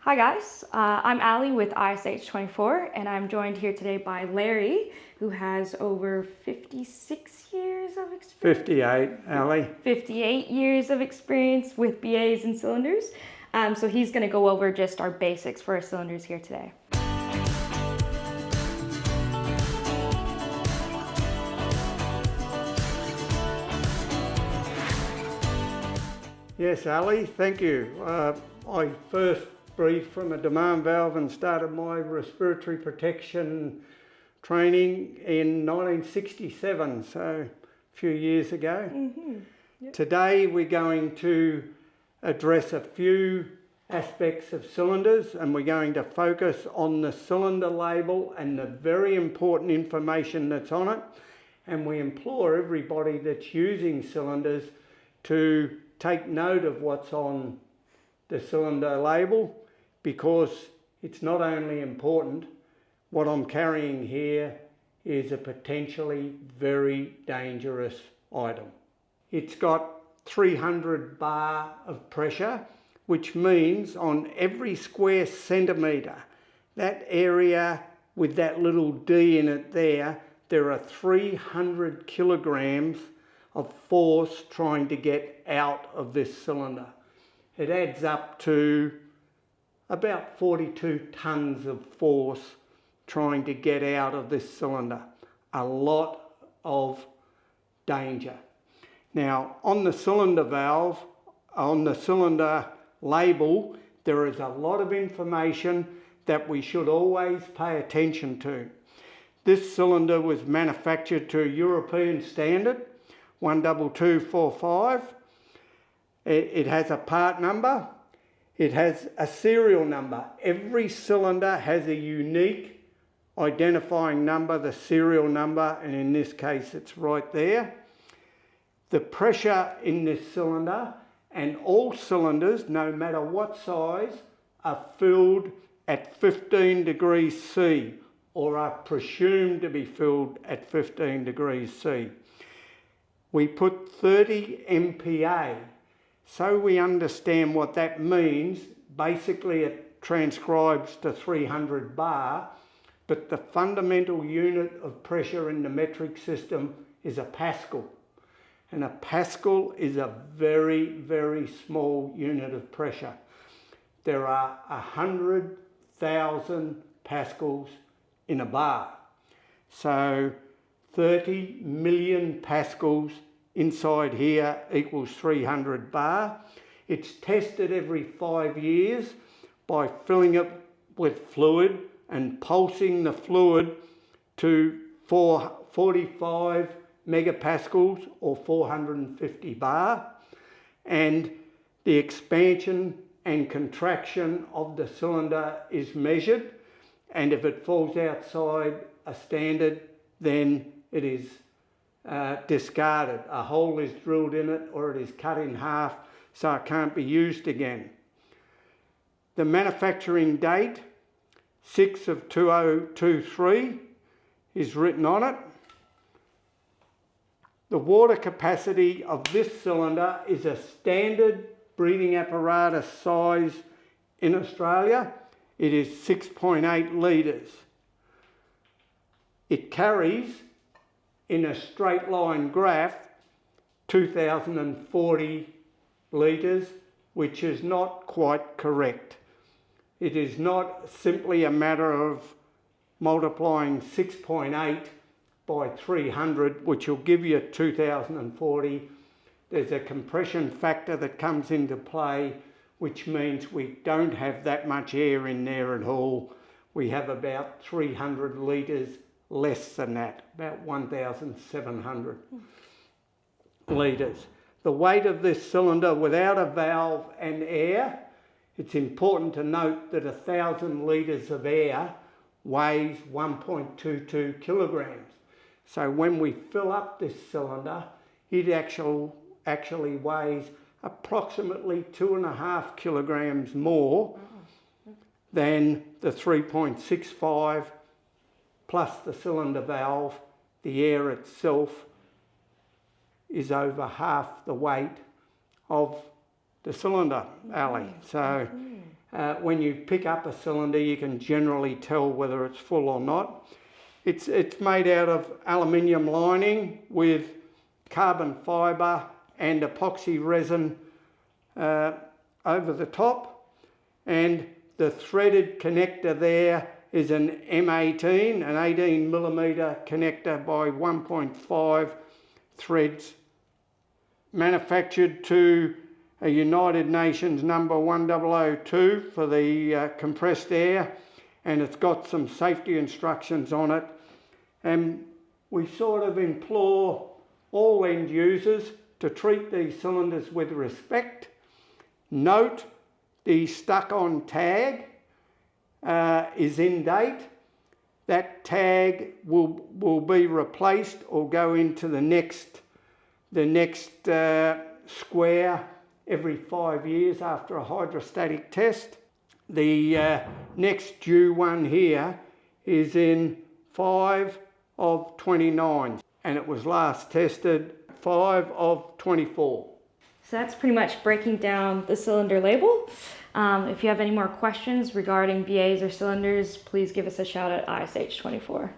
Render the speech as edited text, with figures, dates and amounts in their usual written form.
Hi guys, I'm Allie with ISH24 and I'm joined here today by Larry, who has over 56 years of experience. 58, Allie. 58 years of experience with BAs and cylinders. So he's going to go over just our basics for our cylinders here today. Yes, Ali, thank you. I first breathed from a demand valve and started my respiratory protection training in 1967, so a few years ago. Yep. Today we're going to address a few aspects of cylinders, and we're going to focus on the cylinder label and the very important information that's on it. And we implore everybody that's using cylinders to take note of what's on the cylinder label, because it's not only important, what I'm carrying here is a potentially very dangerous item. It's got 300 bar of pressure, which means on every square centimetre, that area with that little D in it there are 300 kilograms of force trying to get out of this cylinder. It adds up to about 42 tonnes of force trying to get out of this cylinder. A lot of danger. Now, on the cylinder valve, on the cylinder label, there is a lot of information that we should always pay attention to. This cylinder was manufactured to a European standard, 12245. It has a part number. It has a serial number. Every cylinder has a unique identifying number, the serial number, and in this case it's right there. The pressure in this cylinder, and all cylinders, no matter what size, are filled at 15 degrees C, or are presumed to be filled at 15 degrees C. We put 30 MPa, so we understand what that means. Basically it transcribes to 300 bar, but the fundamental unit of pressure in the metric system is a Pascal. And a Pascal is a very, very small unit of pressure. There are 100,000 pascals in a bar. So 30 million pascals inside here equals 300 bar. It's tested every 5 years by filling it with fluid and pulsing the fluid to 45 megapascals or 450 bar, and the expansion and contraction of the cylinder is measured, and if it falls outside a standard, then it is discarded. A hole is drilled in it or it is cut in half, so it can't be used again. The manufacturing date, 6 of 2023, is written on it. The water capacity of this cylinder is a standard breathing apparatus size in Australia. It is 6.8 litres. It carries, in a straight line graph, 2040 litres, which is not quite correct. It is not simply a matter of multiplying 6.8 by 300, which will give you 2040. There's a compression factor that comes into play, which means we don't have that much air in there at all. We have about 300 litres less than that, about 1,700 litres. The weight of this cylinder without a valve and air, it's important to note that 1,000 litres of air weighs 1.22 kilograms. So when we fill up this cylinder, it actually weighs approximately 2.5 kilograms more than the 3.65 plus the cylinder valve. The air itself is over half the weight of the cylinder, Ali. So when you pick up a cylinder, you can generally tell whether it's full or not. It's made out of aluminium lining with carbon fibre and epoxy resin over the top, and the threaded connector there is an M18, an 18mm connector by 1.5 threads, manufactured to a United Nations number 1002 for the compressed air, and it's got some safety instructions on it. And we sort of implore all end users to treat these cylinders with respect. Note the stuck-on tag is in date. That tag will be replaced or go into the next square every 5 years after a hydrostatic test. The next due one here is in 5 of 29, and it was last tested 5 of 24. So that's pretty much breaking down the cylinder label. If you have any more questions regarding BAs or cylinders, please give us a shout at ISH24.